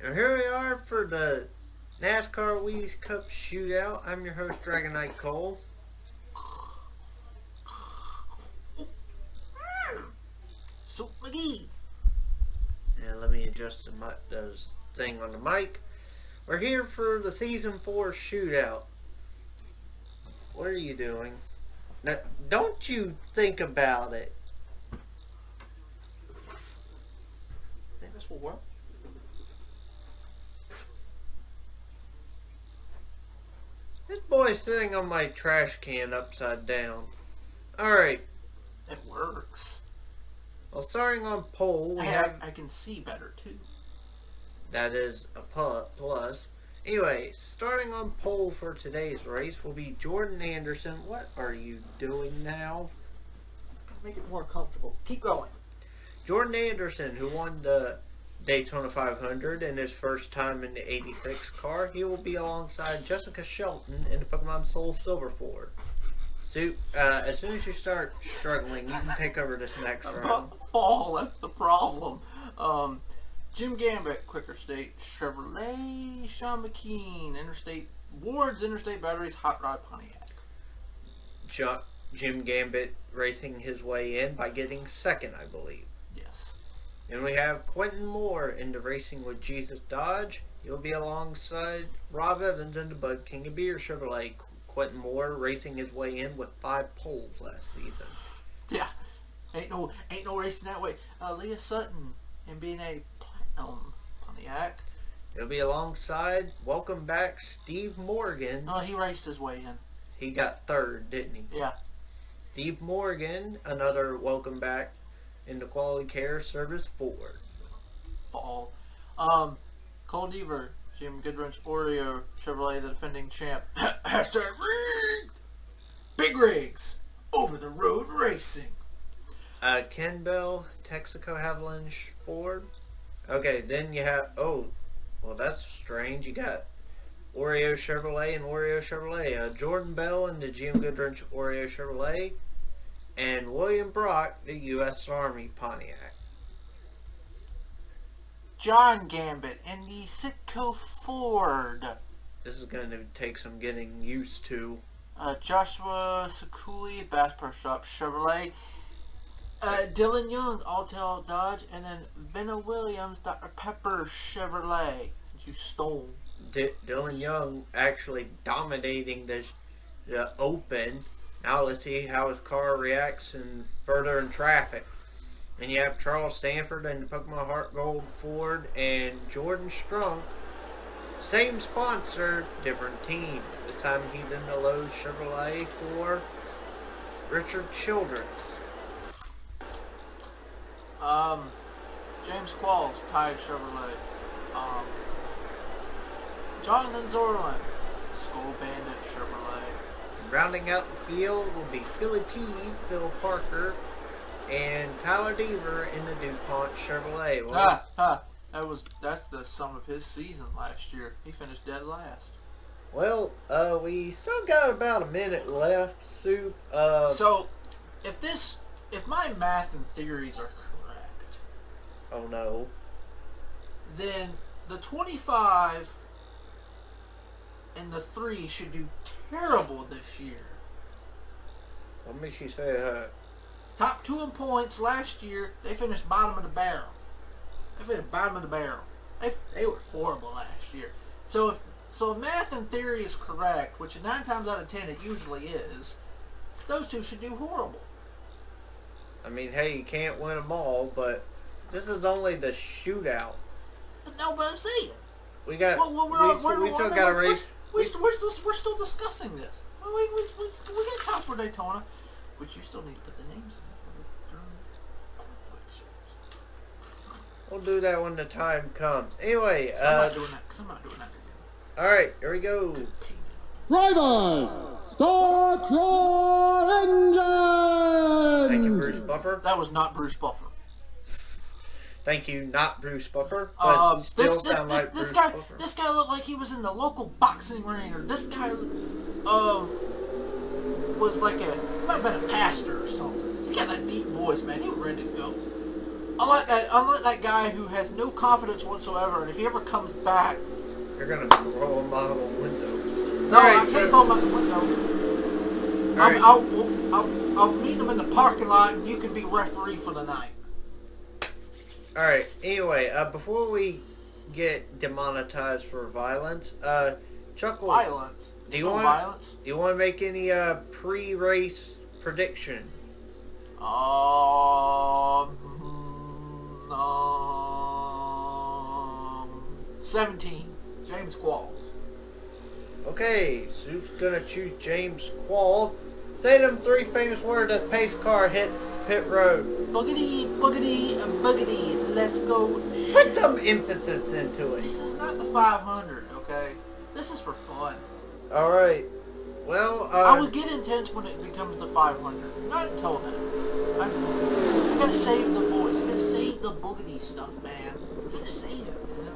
And here we are for the Nascar Wheaties Cup Shootout. I'm your host, Dragon Knight Cole. Soup McGee. And let me adjust the thing on the mic. We're here for the Season 4 Shootout. What are you doing? Now, don't you think about it. I think this will work. This boy's sitting on my trash can upside down. Alright. It works. Well, starting on pole, we have... I can see better too. That is a plus. Anyway, starting on pole for today's race will be Jordan Anderson. What are you doing now? Gotta make it more comfortable. Keep going. Jordan Anderson, who won the Daytona 500 in his first time in the 86 car. He will be alongside Jessica Shelton in the Pokemon Soul Silver Ford. So, as soon as you start struggling, you can take over this next round. Oh, that's the problem. Jim Gambit, Quicker State, Chevrolet, Sean McKean, Interstate Batteries, Hot Rod Pontiac. Jim Gambit racing his way in by getting second, I believe. Yes. And we have Quentin Moore in the Racing with Jesus Dodge. He'll be alongside Rob Evans in the Bud King of Beer Chevrolet. Quentin Moore racing his way in with 5 poles last season. Yeah, ain't no racing that way. Leah Sutton in being a Platinum Pontiac. He'll be alongside, welcome back, Steve Morgan. Oh, he raced his way in. He got third, didn't he? Yeah. Steve Morgan, another welcome back in the Quality Care Service Ford. Fall. Cole Deaver, Jim Goodwrench, Oreo, Chevrolet, the defending champ. Hashtag rigged! Big rigs! Over the road racing. Ken Bell, Texaco Avalanche Ford. Okay, then you have, well, that's strange. You got Oreo Chevrolet and Oreo Chevrolet. Jordan Bell and the Jim Goodwrench Oreo Chevrolet. And William Brock, the U.S. Army Pontiac. John Gambit in the Sitco Ford. This is going to take some getting used to. Joshua Sakuli, Bass Pro Shop Chevrolet. Dylan Young, Alltel Dodge, and then Venna Williams, Dr. Pepper Chevrolet. Since you stole. Dylan Young actually dominating the Open. Now let's see how his car reacts further in traffic. And you have Charles Stanford and the Pokemon Heart Gold Ford and Jordan Strunk. Same sponsor, different team. This time he's in the Lowe's Chevrolet for Richard Childress. James Qualls, Tide Chevrolet. Jonathan Zorlin, Skull Bandit Chevrolet. Rounding out the field will be Philly P, Phil Parker, and Tyler Deaver in the DuPont Chevrolet. That's the sum of his season last year. He finished dead last. Well, we still got about a minute left, Soup. So, if my math and theories are correct, oh no, then the 25 and the 3 should do terrible this year. What makes you say that? Top 2 in points last year, they finished bottom of the barrel. They were horrible last year. So if math and theory is correct, which 9 times out of 10 it usually is, those 2 should do horrible. I mean, hey, you can't win them all, but this is only the shootout. But I'm saying. We still got a race. We're still discussing this. We got time for Daytona, which you still need to put the names in for the German shows. We'll do that when the time comes. Anyway, I'm not doing that again. All right, here we go. Drivers, start your engines! Thank you, Bruce Buffer. That was not Bruce Buffer. Thank you, not Bruce Buffer. But still sound like Bruce Buffer. This guy looked like he was in the local boxing ring, or this guy was like might have been a pastor or something. He got that deep voice, man. He was ready to go. I'm like that guy who has no confidence whatsoever, and if he ever comes back, you're gonna throw him out of the window. No, All right, I can't throw him out the window. All right. I'll meet him in the parking lot, and you can be referee for the night. All right. Anyway, before we get demonetized for violence, Chuckles. Violence. Do you violence? Do you want to make any pre-race prediction? 17. James Qualls. Okay, Sue's gonna choose James Quall. Say them 3 famous words as pace car hits pit road. Boogity, boogity, and boogity. Let's go. Put some emphasis into it. This is not the 500, okay? This is for fun. All right. Well, I would get intense when it becomes the 500. Not until then. I gotta save the voice. I gotta save the boogity stuff, man. I gotta save it, man.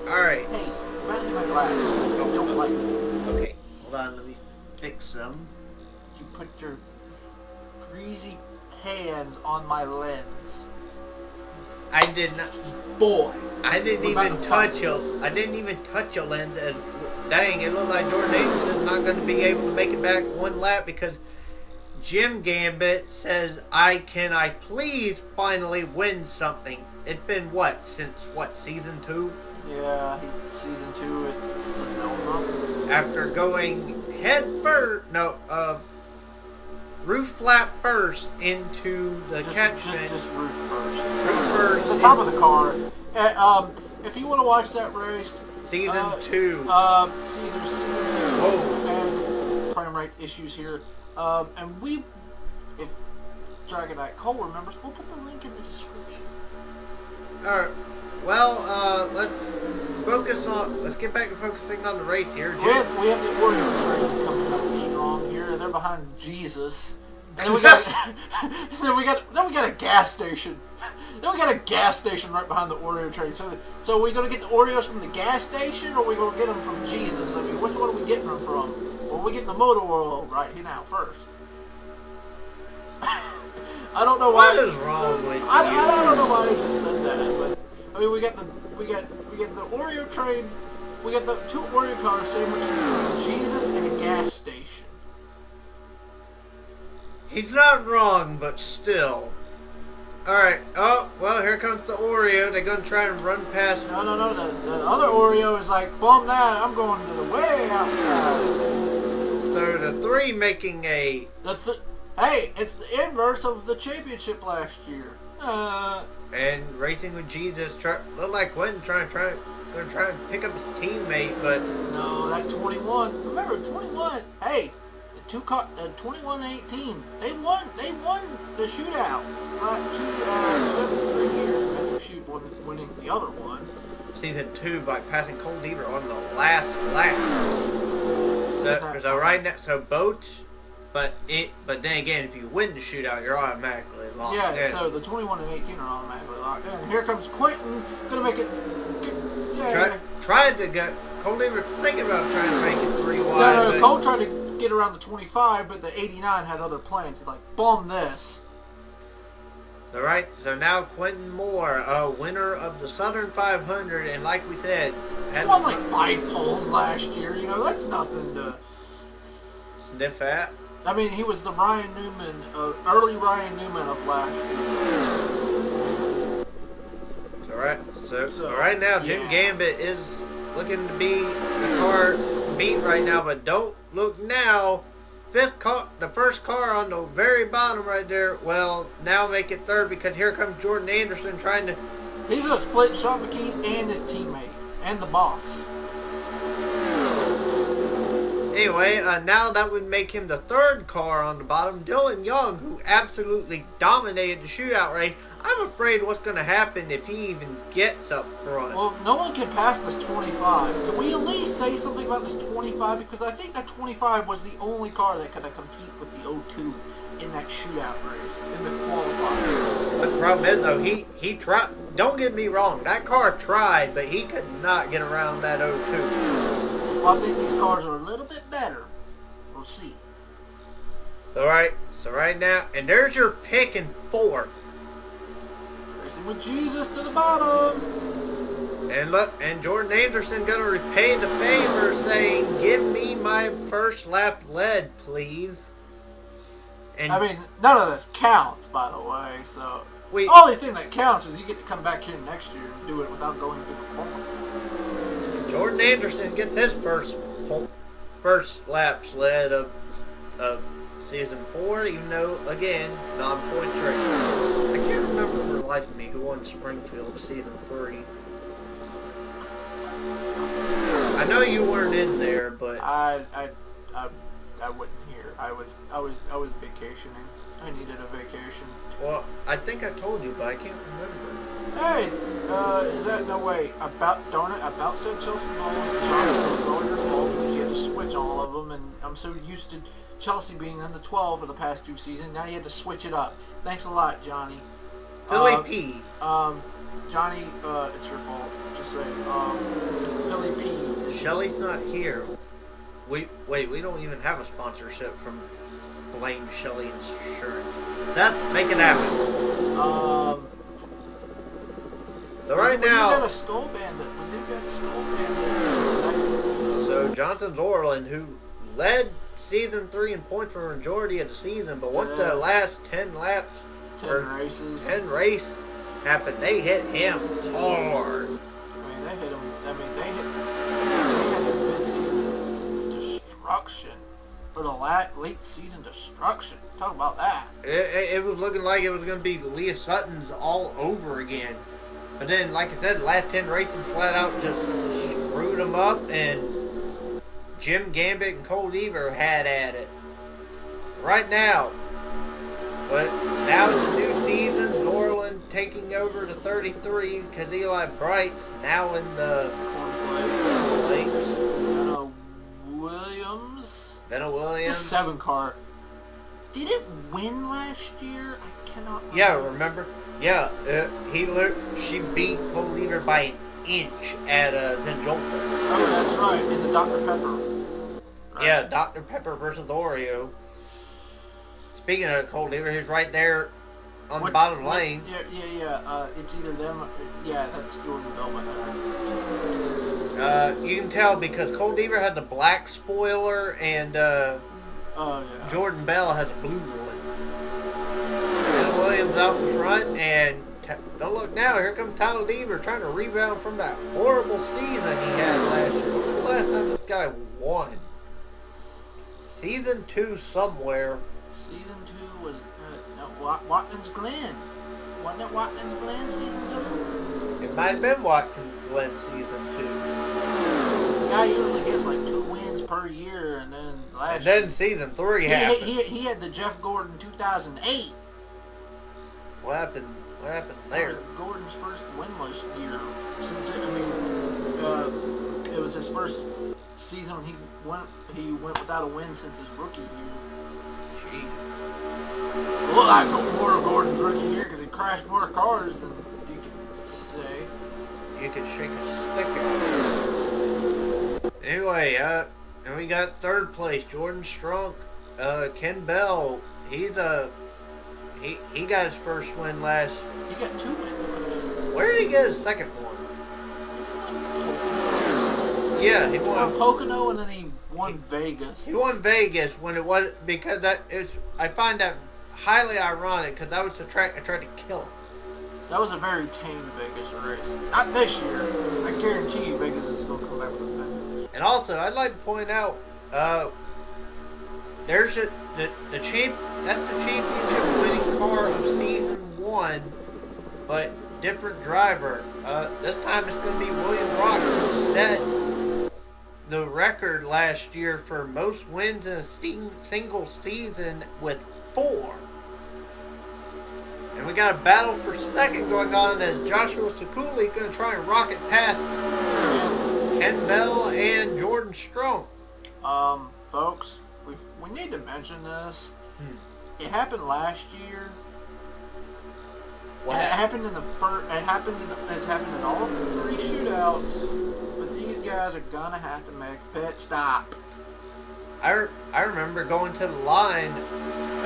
all right. Hey, grab me my glasses. I don't like it. Okay, hold on. Let me fix them. You put your greasy hands on my lens. I did not. Boy. I didn't even touch your lens. As dang, it looked like Jordan Anderson's not going to be able to make it back one lap because Jim Gambit says, "I please finally win something." It's been since season 2? Yeah, season 2 at Sonoma. After going roof flap first into the catchment. Just roof first. Roof first. The top of the car. If you want to watch that race, Season 2. there's season 2 Whoa. and frame rate issues here. And if Dragonite Cole remembers, we'll put the link in the description. Alright. Well, let's get back to focusing on the race here. We have the Oreo train coming up strong here, and they're behind Jesus. And then we got a gas station. Then we got a gas station right behind the Oreo train. So are we gonna get the Oreos from the gas station, or are we gonna get them from Jesus? I mean, which one are we getting them from? Or are we getting the motor oil right here now first? I don't know why. What is wrong with you? I don't know why I just said that, but I mean, we get the Oreo trains. We got the 2 Oreo cars sandwiched between Jesus and a gas station. He's not wrong, but still. Alright, oh, well, here comes the Oreo. They're going to try and run past... No, the other Oreo is like, bum that, I'm going to the way outside. So the 3 making a... Hey, it's the inverse of the championship last year. And racing with Jesus, looked like Quentin trying to pick up his teammate, but... No, that 21. Remember, 21, hey... 21-18. They won the shootout. 3 years after Shoot winning the other one. Season 2 by passing Cole Deaver on the last lap. So right now, boats, but then again, if you win the shootout, you're automatically locked in. So the 21 and 18 are automatically locked in. And here comes Quentin, gonna make it. Tried to get Cole Deaver thinking about trying to make it 3 wide. No, Cole tried to get around the 25, but the 89 had other plans. He's like, bomb this. So now Quentin Moore, winner of the Southern 500, and like we said, he won like 5 poles last year. You know, that's nothing to sniff at. I mean, he was the Ryan Newman, early Ryan Newman of last year. So right now, Jim Gambit is looking to be the car beat right now, but don't look now. The first car on the very bottom right there, well, now make it 3rd because here comes Jordan Anderson trying to... He's going to split Sean McKean and his teammate, and the boss. Anyway, now that would make him the 3rd car on the bottom. Dylan Young, who absolutely dominated the shootout race. I'm afraid what's going to happen if he even gets up front. Well, no one can pass this 25. Can we at least say something about this 25? Because I think that 25 was the only car that could compete with the 02 in that shootout race, in the qualifier. But the problem is, though, he tried. Don't get me wrong, that car tried, but he could not get around that 02. Well, I think these cars are a little bit better. We'll see. So right now, and there's your pick in 4th. With Jesus to the bottom. And look, and Jordan Anderson gonna repay the favor, saying, "Give me my first lap lead, please." And I mean, none of this counts, by the way. So we the only thing that counts is you get to come back here next year and do it without going through the point. Jordan Anderson gets his first lap sled of season 4, even though, again, non-point race. I can't remember for the life of me who won Springfield season 3. I know you weren't in there, but I wasn't here. I was vacationing. I needed a vacation. well, I think I told you, but I can't remember. Hey, is that no way? Darn it! About said Chelsea goals. It was all your fault because you had to switch all of them, and I'm so used to Chelsea being in the 12 for the past 2 seasons. Now you had to switch it up. Thanks a lot, Johnny. Philly P. Johnny, it's your fault. Just saying. Philly P. Shelly's not here. We don't even have a sponsorship from Blame Shelly Insurance. Seth, make it happen. So right now, we got a Skull Bandit. We do got a Skull Bandit. So Johnson Zorlin, who led season 3 in points for the majority of the season, but once the last 10 laps, 10 races, 10 race happened, they hit him hard. I mean, they hit him. I mean, they had him mid-season destruction. For the late season destruction. Talk about that. It was looking like it was going to be Leah Sutton's all over again. But then, like I said, the last 10 races flat out just screwed them up, and Jim Gambit and Cole Deaver had at it. Right now, but now it's a new season. Zorlin taking over to 33 because Eli Bright's now in the Lakes. Benna Williams. The 7 car. Did it win last year? I cannot remember. Yeah, remember? Yeah, she beat Cole Deaver by an inch at Zenjolta. Oh, that's right, in the Dr. Pepper. Right. Yeah, Dr. Pepper versus Oreo. Speaking of Cole Deaver, he's right there on the bottom lane. Yeah. It's either them. Yeah, that's Jordan Bellman. You can tell because Cole Deaver has a black spoiler and Jordan Bell has a blue one. And Williams out in front, and don't look now, here comes Tyler Deaver trying to rebound from that horrible season he had last year. When was the last time this guy won? Season 2 somewhere. Season 2 was Watkins Glen. Wasn't it Watkins Glen season 2? It might have been Watkins Glen season 2. This guy usually gets like 2 wins per year, and then season 3 happened. He had the Jeff Gordon 2008. What happened there? That was Gordon's first winless year. Since it was his first season when he went without a win since his rookie year. Gee. Well, I go more of Gordon's rookie year because he crashed more cars than you could say. You could shake a stick at it. Anyway, and we got 3rd place, Jordan Strunk. Ken Bell, he got his first win last. He got 2 wins. Where did he get his second one? Yeah, he won Pocono, and then he won Vegas. He won Vegas when it was because I find that highly ironic because that was the track I tried to kill him. That was a very tame Vegas race. Not this year. I guarantee you Vegas is going to come back with a vengeance. And also, I'd like to point out, there's the championship winning car of season 1, but different driver. This time it's going to be William Rock, who set the record last year for most wins in a single season with 4. And we got a battle for second going on as Joshua Sekuli going to try and rocket past Ken Bell and Jordan Strong. Folks, we need to mention this. It happened last year. What? And it happened in the first. It's happened in all 3 shootouts. But these guys are gonna have to make a pit stop. I remember going to the line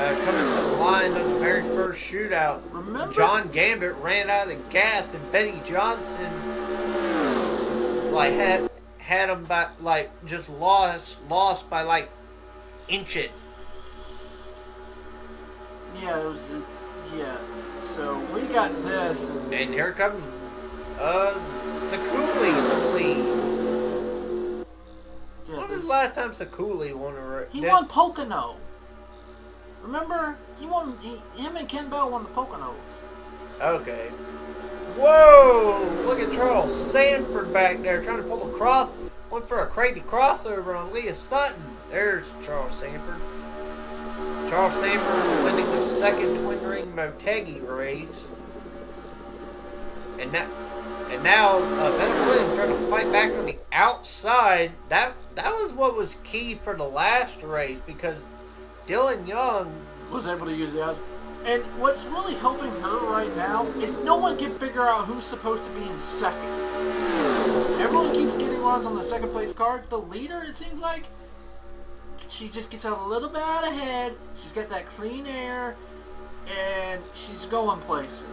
coming to the line of the very first shootout. Remember? John Gambit ran out of gas, and Benny Johnson like had him by like just lost by like inches. Yeah, it was. Yeah. So we got this. And here comes Sekuli for the lead. Yeah, When was the last time Sekuli won a race? he won Pocono. Remember? Him and Ken Bell won the Poconos. Okay. Whoa! Look at Charles Sanford back there trying to pull a cross. Went for a crazy crossover on Leah Sutton. There's Charles Sanford. Charles Sanford winning the second Twin Ring Motegi race. And now Ben Williams trying to fight back on the outside. That was what was key for the last race because Dylan Young Was able to use the outside. And what's really helping her right now is no one can figure out who's supposed to be in second. Everyone keeps getting runs on the second place card. The leader, it seems like, she just gets a little bit out ahead. She's got that clean air, and she's going places.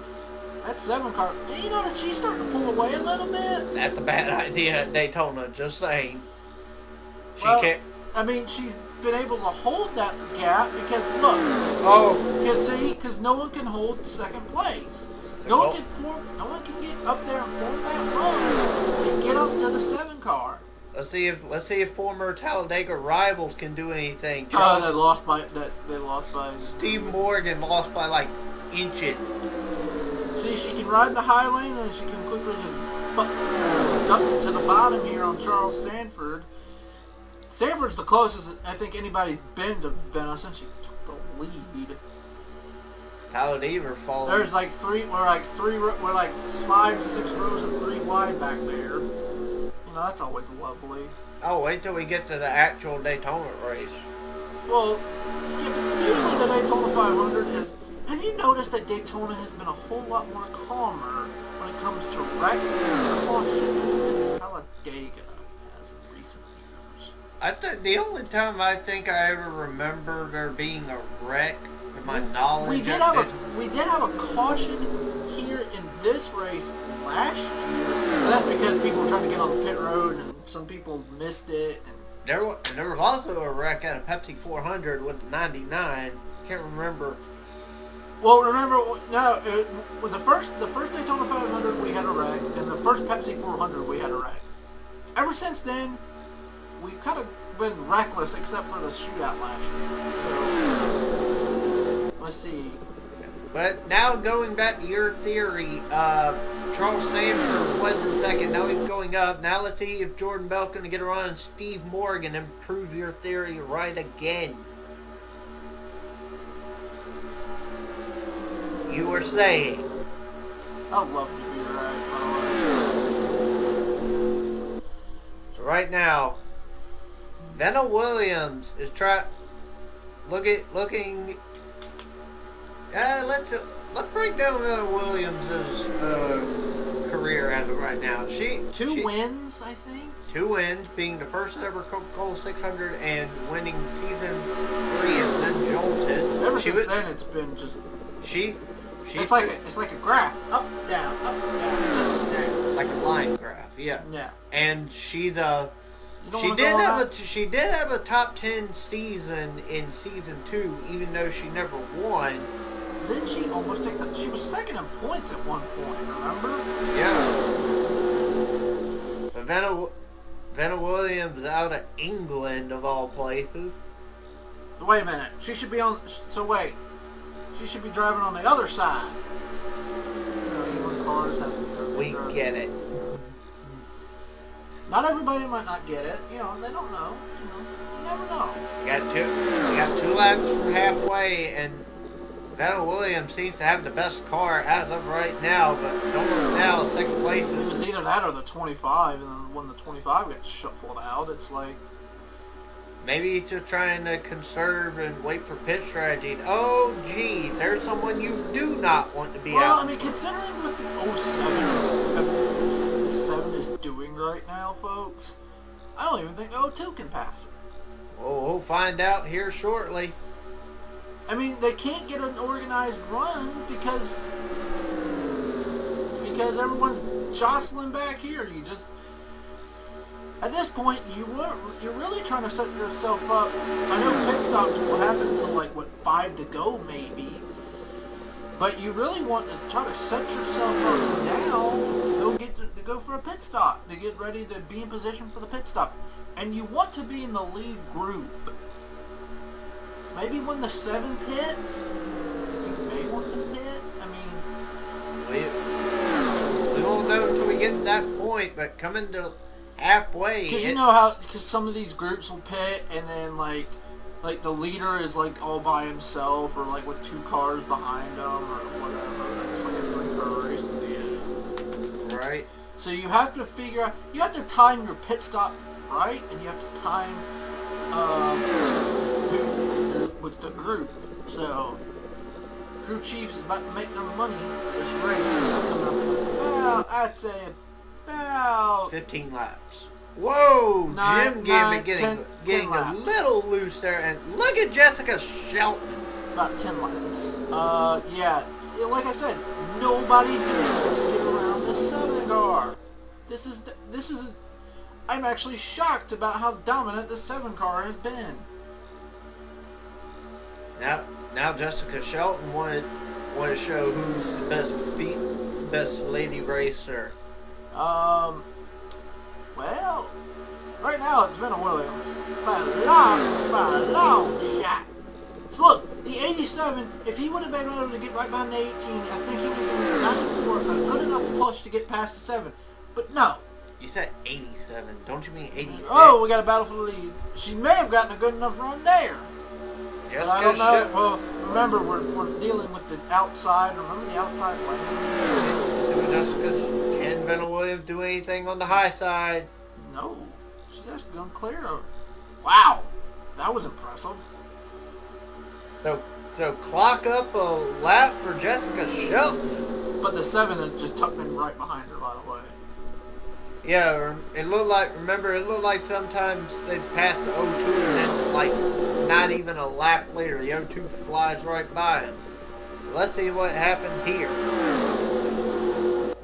That 7 car, you notice she's starting to pull away a little bit. That's a bad idea at Daytona, just saying. She Well, can't. I mean, she's been able to hold that gap because look, Oh, because no one can hold second place. No one can get up there and form that run to get up to the 7 car. let's see if former Talladega rivals can do anything. Oh, they lost by Steve Morgan lost by like inches. See, she can ride the high lane and she can quickly just duck to the bottom here on Charles Sanford. Sanford's the closest I think anybody's been to Venice since she took the lead. Talladega falling. There's like we're like 5, 6 rows of 3 wide back there. You know, that's always lovely. Oh, wait till we get to the actual Daytona race. Well, usually the Daytona 500 is. Have you noticed that Daytona has been a whole lot more calmer when it comes to wrecks and cautions than Talladega has in recent years? I think the only time I think I ever remember there being a wreck, in my knowledge, we did have a caution here in this race last year. But that's because people were trying to get on the pit road and some people missed it. And there was also a wreck at a Pepsi 400 with the 99. Can't remember. well, remember, no, with the first Daytona 500 we had a wreck, and the first Pepsi 400 we had a wreck. Ever since then, we've kind of been reckless except for the shootout last year. So, let's see. But now going back to your theory, Charles Sanford was in second. Now he's going up. Now let's see if Jordan Bell's going to get around and Steve Morgan and prove your theory right again. You were saying. I'd love to be right. So right now, Venna Williams is looking. Let's break down Venna Williams' career as of right now. Two wins, I think. 2 wins, being the first ever Coca-Cola 600 and winning season 3 and then jolted. Ever since then, it's been just. It's like a graph, up, down, up, down. Like a line graph, yeah. Yeah. And she did have a top 10 season in season 2, even though she never won. Didn't she almost take that? She was second in points at one point, remember? Yeah. But Venna Williams out of England, of all places. Wait a minute. She should be on. So wait. She should be driving on the other side. England cars have. We get it. Not everybody might not get it. You know, they don't know. You never know. We got 2 laps from halfway, and Venna Williams seems to have the best car as of right now, but don't look now, second place It was either that or the 25, and then when the 25 gets shuffled out, it's like... Maybe he's just trying to conserve and wait for pit strategy. Oh, gee, there's someone you do not want to be out. Well, I mean, considering what the 07 is doing right now, folks, I don't even think the 02 can pass her. Oh, we'll find out here shortly. I mean, they can't get an organized run because everyone's jostling back here. You just, at this point, you're really trying to set yourself up. I know pit stops will happen until like 5 to go maybe, but you really want to try to set yourself up now to go for a pit stop, to get ready to be in position for the pit stop, and you want to be in the lead group. So maybe when the 7 pits, you may want to pit. I mean, we won't know until we get to that point, but coming to halfway. Because you know how, because some of these groups will pit, and then like the leader is like all by himself, or like with 2 cars behind him, or whatever. It's like a 3-car race to the end. Right. So you have to figure out, you have to time your pit stop right, and you have to time with the group. So crew chief is about to make them money this race. Well, I'd say about 15 laps. Whoa! Jim getting 10 a laps. little loose there, and look at Jessica Shelton. About 10 laps. Yeah, like I said, nobody's been able to get around the 7 car. This is. I'm actually shocked about how dominant the 7 car has been. Now Jessica Shelton wanted to show who's the best lady racer. Well, right now it's Venna Williams by a long shot. So look, the 87, if he would have been able to get right behind the 18, I think he would have been 94, a good enough push to get past the 7. But no. You said 87. Don't you mean 86? Oh, we got a battle for the lead. She may have gotten a good enough run there. But I don't know. Well, remember, we're dealing with the outside. Remember the outside lane? So can Venna Williams do anything on the high side? No. She's just going clear of it. Wow. That was impressive. So clock up a lap for Jessica Shelton. But the 7 had just tucked in right behind her, by the way. Yeah, it looked like sometimes they'd pass the 02 and then, like, not even a lap later, the 02 flies right by him. Let's see what happens here.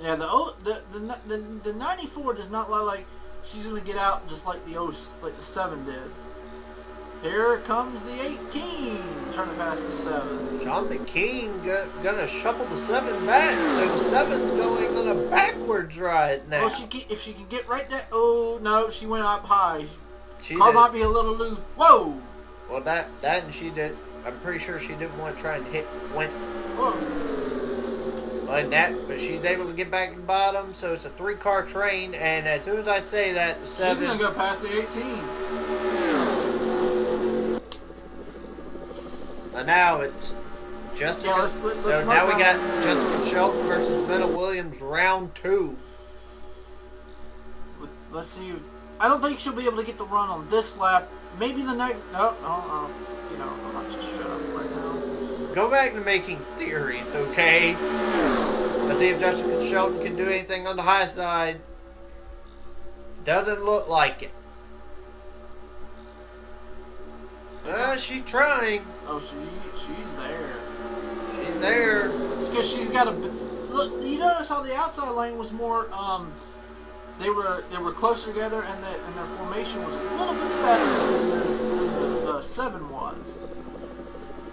Yeah, the 94 does not look like she's gonna get out just like the 7 did. Here comes the 18, trying to pass the 7. Sean McKean gonna shuffle the 7 back, so the 7's going on a backwards ride now. Well, if she can get right there. Oh no, she went up high. She Car might be a little loose. Whoa! Well, that and she did. I'm pretty sure she didn't want to try and hit Quentin. But she's able to get back to the bottom, so it's a 3-car train, and as soon as I say that, the 7... She's going to go past the 18. And now it's Jessica... Yeah, let's so now we got Jessica Shelton versus Venna Williams, round 2. Let's see. I don't think she'll be able to get the run on this lap. Maybe the next... No. You know, I'm not just shut up right now. Go back to making theories, okay? Let's see if Jessica Shelton can do anything on the high side. Doesn't look like it. She's trying. Oh, she's there. She's there. It's because she's got a... Look, you notice how the outside lane was more... They were closer together, and their formation was a little bit better than the 7 was.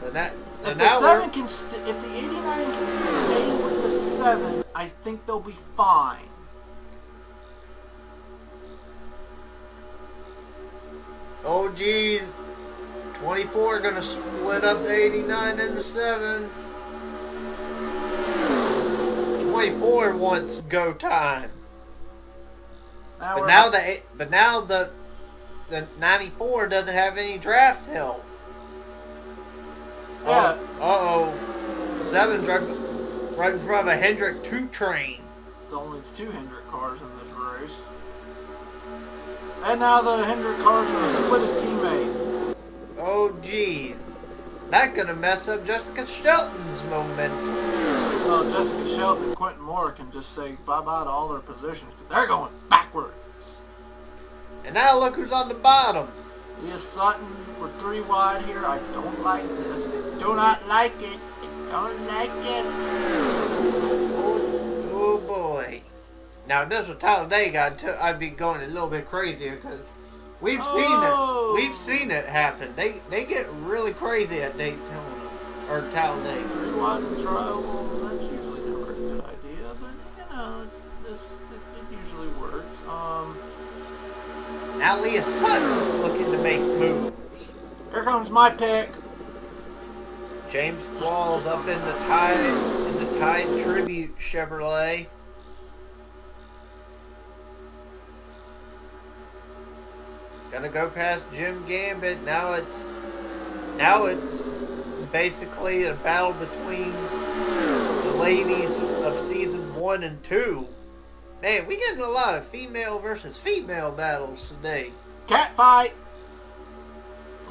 If the 7 can if the 89 can stay with the 7, I think they'll be fine. Oh geez, 24 gonna split up the 89 and the 7. 24 wants go time. But now the 94 doesn't have any draft help. Yeah. Uh-oh. 7's right in front of a Hendrick 2 train. There's only 2 Hendrick cars in this race. And now the Hendrick cars are going to split his teammate. Oh, geez. That's going to mess up Jessica Shelton's momentum. Well, Jessica Shelton and Quentin Moore can just say bye-bye to all their positions. They're going backwards. And now look who's on the bottom. Leah Sutton, we're 3 wide here. I don't like this. do not like it. I don't like it. Oh boy. Now, this was Talladega. I'd be going a little bit crazier because we've seen it happen. They get really crazy at Daytona or Talladega. Rewind and trial. Well, that's usually never a good idea, but you know, it usually works. Now Leah Sutton looking to make moves. Here comes my pick. James Qualls up in the Tide Tribute Chevrolet. Gonna go past Jim Gambit. Now it's basically a battle between the ladies of season 1 and 2. Man, we getting a lot of female versus female battles today. Cat fight.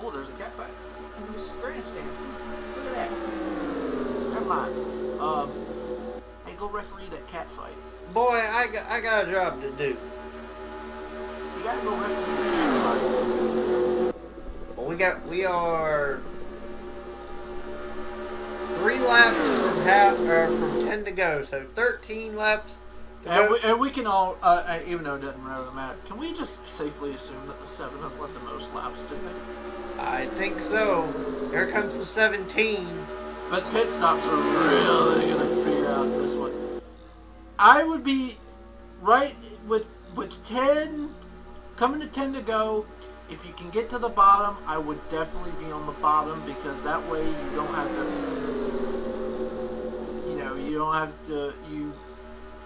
Oh, there's a cat fight in this grandstand. Look at that. Never mind. Hey, go referee that cat fight. Boy, I got a job to do. You gotta go referee the cat fight. Well, we are 3 laps from 10 to go, so 13 laps. And we can all, even though it doesn't really matter, can we just safely assume that the 7 has led the most laps today? I think so. Here comes the 17. But pit stops are really going to figure out this one. I would be right with 10, coming to 10 to go. If you can get to the bottom, I would definitely be on the bottom because that way you don't have to,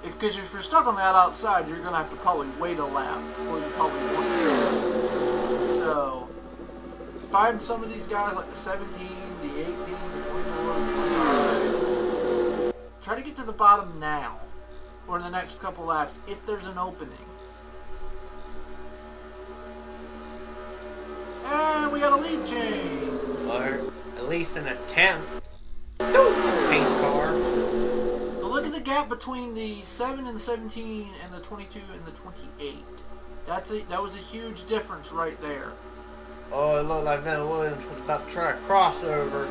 because if you're stuck on that outside, you're going to have to probably wait a lap before you probably want to. So, find some of these guys like the 17, the 18, the 24, the 25. Try to get to the bottom now, or in the next couple laps, if there's an opening. And we got a lead change. Or at least an attempt. Pace car. But look at the gap between the 7 and the 17 and the 22 and the 28. That was a huge difference right there. Oh, it looked like Vanna Williams was about to try a crossover.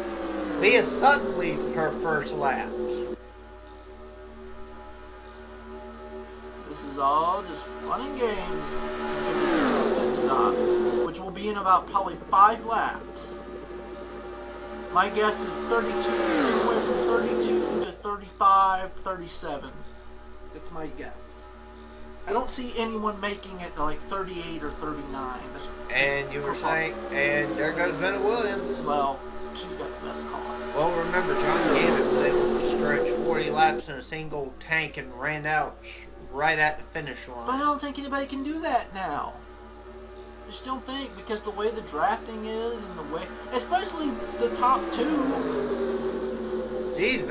Leah Sutton leads her first laps. This is all just fun and games until we pit stop, which will be in about probably 5 laps. My guess is 32, anywhere from 32 to 35, 37. That's my guess. I don't see anyone making it to like 38 or 39. And you were saying, and there goes Vanna Williams. Well, she's got the best car. Well, remember, John Gannett was able to stretch 40 laps in a single tank and ran out right at the finish line. But I don't think anybody can do that now. I just don't think, because the way the drafting is and the way, especially the top 2. Geez,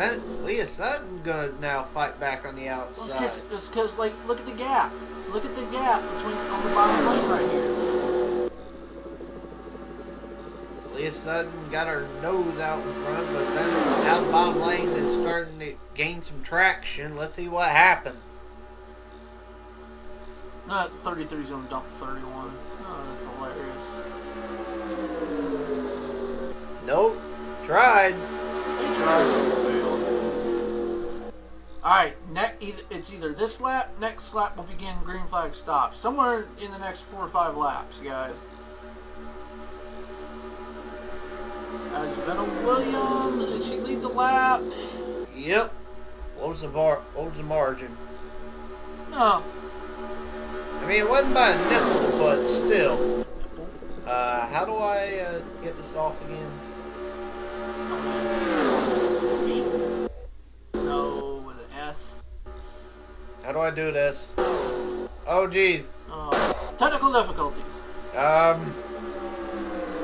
Leah Sutton gonna now fight back on the outside. Well, it's because, like, look at the gap. Look at the gap between on the bottom lane right here. Leah Sutton got her nose out in front, but then now the bottom lane is starting to gain some traction. Let's see what happens. 33's gonna dump 31. Oh, that's hilarious. Nope. Tried. They tried. Failed. Alright, it's either this lap, next lap will begin green flag stop. Somewhere in the next 4 or 5 laps, guys. As Vanna Williams, did she lead the lap? Yep. What was the margin? No. I mean, it wasn't by a nipple, but still. How do I get this off again? No, with an S. How do I do this? Oh, geez. Technical difficulties.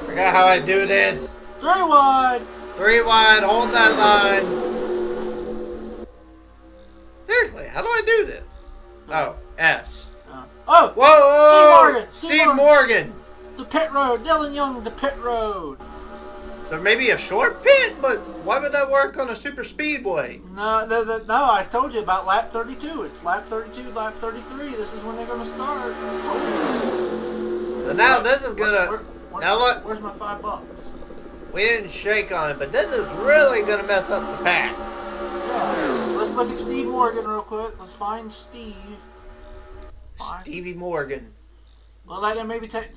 Forgot how I do this. 3 wide. 3 wide, hold that line. Seriously, how do I do this? Oh, S. Oh! Whoa! Steve Morgan! The pit road. Dylan Young, the pit road. So maybe a short pit, but why would that work on a super speedway? No, I told you about lap 32. It's lap 32, lap 33. This is when they're going to start. So now this is gonna... Now what? Where's my $5? We didn't shake on it, but this is really going to mess up the pack. Yeah. Let's look at Steve Morgan real quick. Let's find Steve. Stevie Morgan. Well, like that maybe take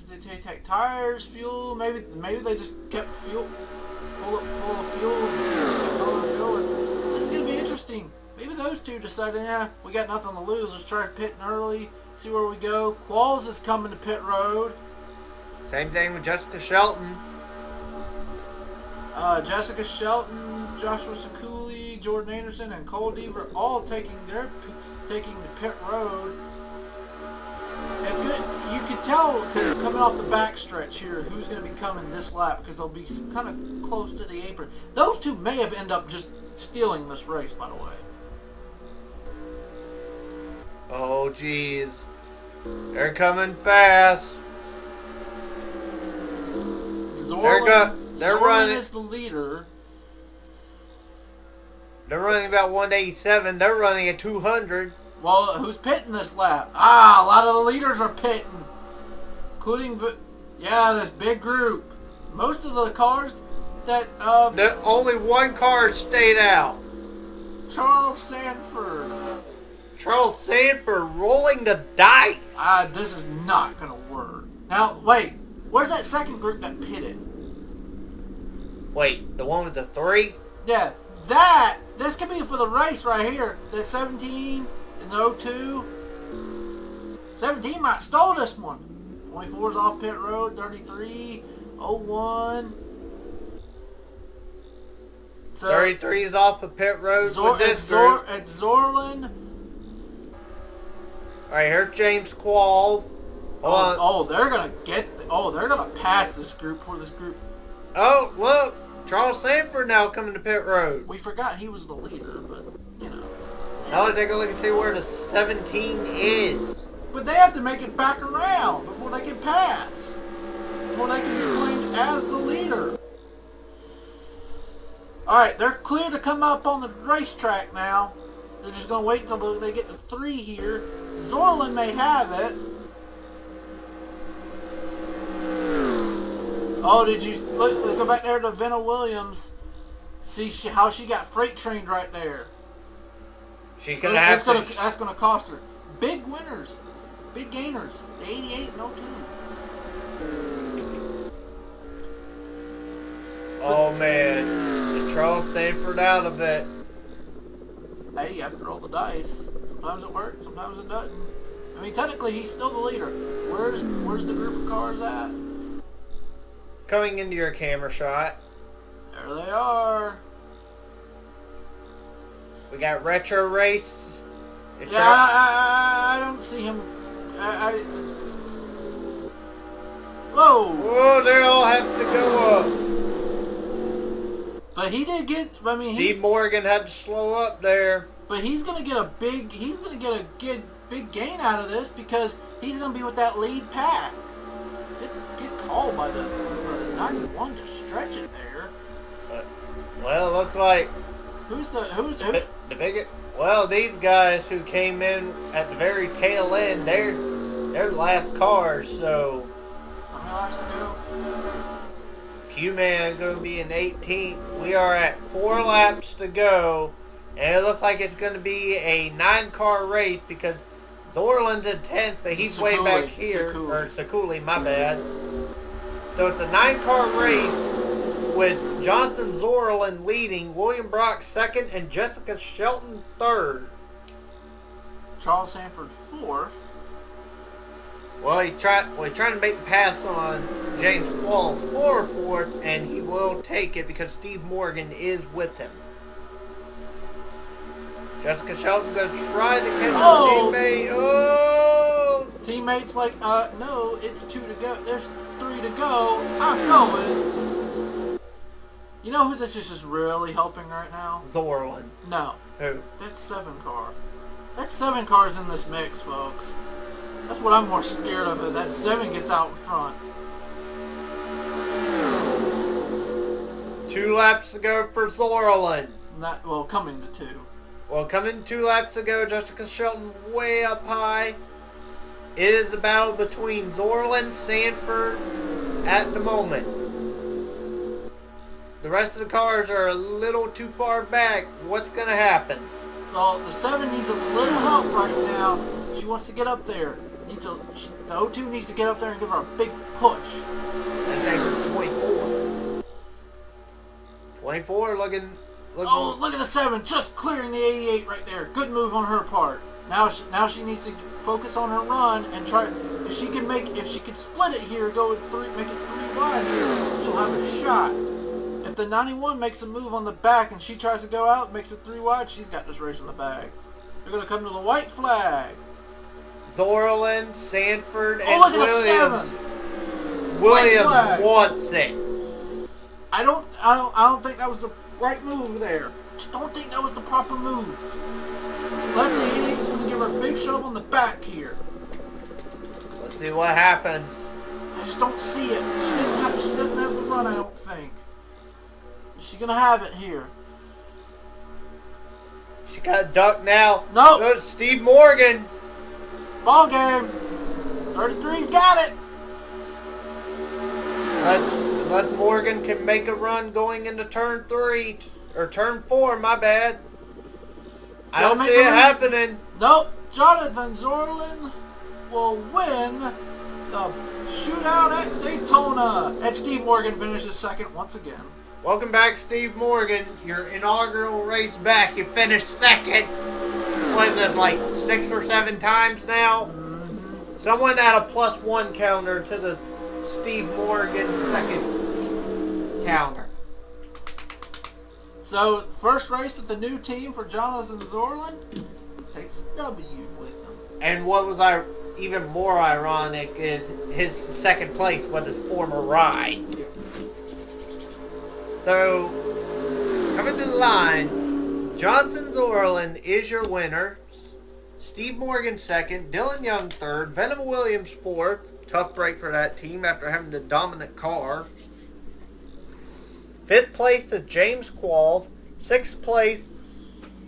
tires, fuel. Maybe they just kept fuel full of fuel. This is gonna be interesting. Maybe those two decided, yeah, we got nothing to lose. Let's try pitting early, see where we go. Qualls is coming to pit road. Same thing with Jessica Shelton. Jessica Shelton, Joshua Sakuli, Jordan Anderson, and Cole Deaver all taking the pit road. It's good. You can tell coming off the backstretch here who's going to be coming this lap because they'll be kind of close to the apron. Those two may have ended up just stealing this race, by the way. Oh, geez. They're coming fast. They're running. Is the leader. They're running about 187. They're running at 200. Well, who's pitting this lap? A lot of the leaders are pitting, including this big group. Most of the cars that only one car stayed out. Charles Sanford. Charles Sanford rolling the dice. This is not gonna work. Now wait, where's that second group that pitted? Wait, the one with the 3? Yeah, this could be for the race right here. That 17 and the 02. 17 might stole this one. 24's off pit road. 33, 01. So 33 is off of pit road with this group. It's Zorlin. All right, here's James Qualls. They're gonna pass this group for this group. Oh, look, Charles Sanford now coming to pit road. We forgot he was the leader, but you know. Now let's take a look and see where the 17 is. But they have to make it back around before they can pass. Before they can be claimed as the leader. Alright, they're clear to come up on the racetrack now. They're just going to wait until they get to 3 here. Zorlin may have it. Oh, did you look go back there to Venna Williams? See how she got freight trained right there. She's going to have to. That's going to cost her. Big winners. Big gainers. 88 and 02. Oh, man. Did Charles Sanford out of it? Hey, you have to roll the dice. Sometimes it works, sometimes it doesn't. I mean, technically, he's still the leader. Where's the group of cars at? Coming into your camera shot. There they are. We got Retro Race. I don't see him. Whoa! Whoa, they all have to go up. But he did get. I mean, Steve Morgan had to slow up there. But he's gonna get a big gain out of this because he's gonna be with that lead pack. Get called by the 91 to stretch it there. Well, it looks like who's the biggest. Well, these guys who came in at the very tail end, they're the last cars, so. How many laps to go? Q-Man going to be in 18th. We are at 4 laps to go, and it looks like it's going to be a 9-car race because Zorlin's in 10th, but he's way back here. Or Sakuli, my bad. So it's a 9-car race with Jonathan Zorlin leading, William Brock second, and Jessica Shelton third. Charles Sanford fourth. Well, he's trying to make the pass on James Qualls for fourth, and he will take it because Steve Morgan is with him. Jessica Shelton going to try to catch her teammate. Oh! Teammates like, no, it's 2 to go. There's 3 to go. I'm going. You know who this is just really helping right now? Zorlin. No. Who? That's 7-car. That's 7 cars in this mix, folks. That's what I'm more scared of. It. That 7 gets out in front. 2 laps to go for Zorlin. Coming to 2. Well, coming 2 laps to go, Jessica Shelton way up high. It is a battle between Zorlin and Sanford at the moment. The rest of the cars are a little too far back. What's going to happen? Well, the 7 needs a little help right now. She wants to get up there. The 02 needs to get up there and give her a big push. That takes her to 24. 24 looking. Oh, look at the 7 just clearing the 88 right there. Good move on her part. Now she needs to focus on her run and try. If she can split it here, go with 3, make it 3 wide here, she'll have a shot. If the 91 makes a move on the back and she tries to go out, makes it 3 wide, she's got this race in the bag. They're going to come to the white flag. Zorlin, Sanford, and look at Williams. the 7. Williams wants it. I don't think that was the right move there. Just don't think that was the proper move. Leslie 88 is going to give her a big shove on the back here. Let's see what happens. I just don't see it. She doesn't have the run, I don't think. Is she going to have it here? She got a duck now. Nope. Goes Steve Morgan. Ball game. 33's got it. Unless Morgan can make a run going into turn 3 or turn 4, my bad. I don't see it happening. Nope. Jonathan Zorlin will win the shootout at Daytona. And Steve Morgan finishes second once again. Welcome back, Steve Morgan. Your inaugural race back. You finished second. What is it, like 6 or 7 times now? Mm-hmm. Someone add a +1 counter to the Steve Morgan second counter. So, first race with the new team for Jonathan Zorlin takes a W with him. And what was even more ironic is his second place was his former ride. So, coming to the line, Jonathan Zorlin is your winner. Steve Morgan second, Dylan Young third, Venom Williams fourth. Tough break for that team after having the dominant car. Fifth place is James Qualls. Sixth place,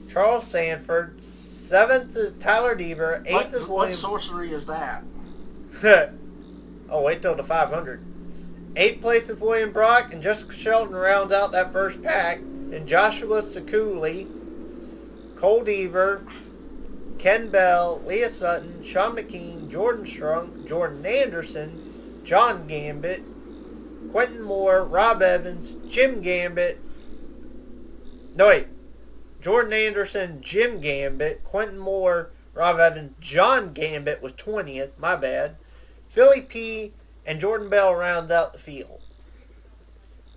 Charles Sanford. Seventh is Tyler Deaver. Eighth is William. What sorcery is that? Oh, wait till the 500. Eighth place is William Brock, and Jessica Shelton rounds out that first pack. And Joshua Sekuli, Cole Deaver, Ken Bell, Leah Sutton, Sean McKean, Jordan Strunk, Jordan Anderson, John Gambit, Quentin Moore, Rob Evans, Jim Gambit. No, wait. Jordan Anderson, Jim Gambit, Quentin Moore, Rob Evans, John Gambit was 20th. My bad. Philly P. and Jordan Bell rounds out the field.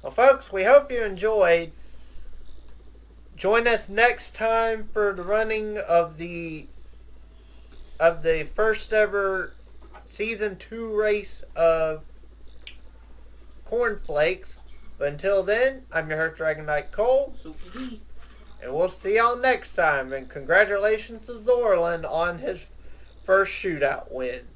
Well, folks, we hope you enjoyed. Join us next time for the running of the first ever Season 2 race of Cornflakes. But until then, I'm your host, Dragon Knight Cole. And we'll see y'all next time. And congratulations to Zorlin on his first shootout win.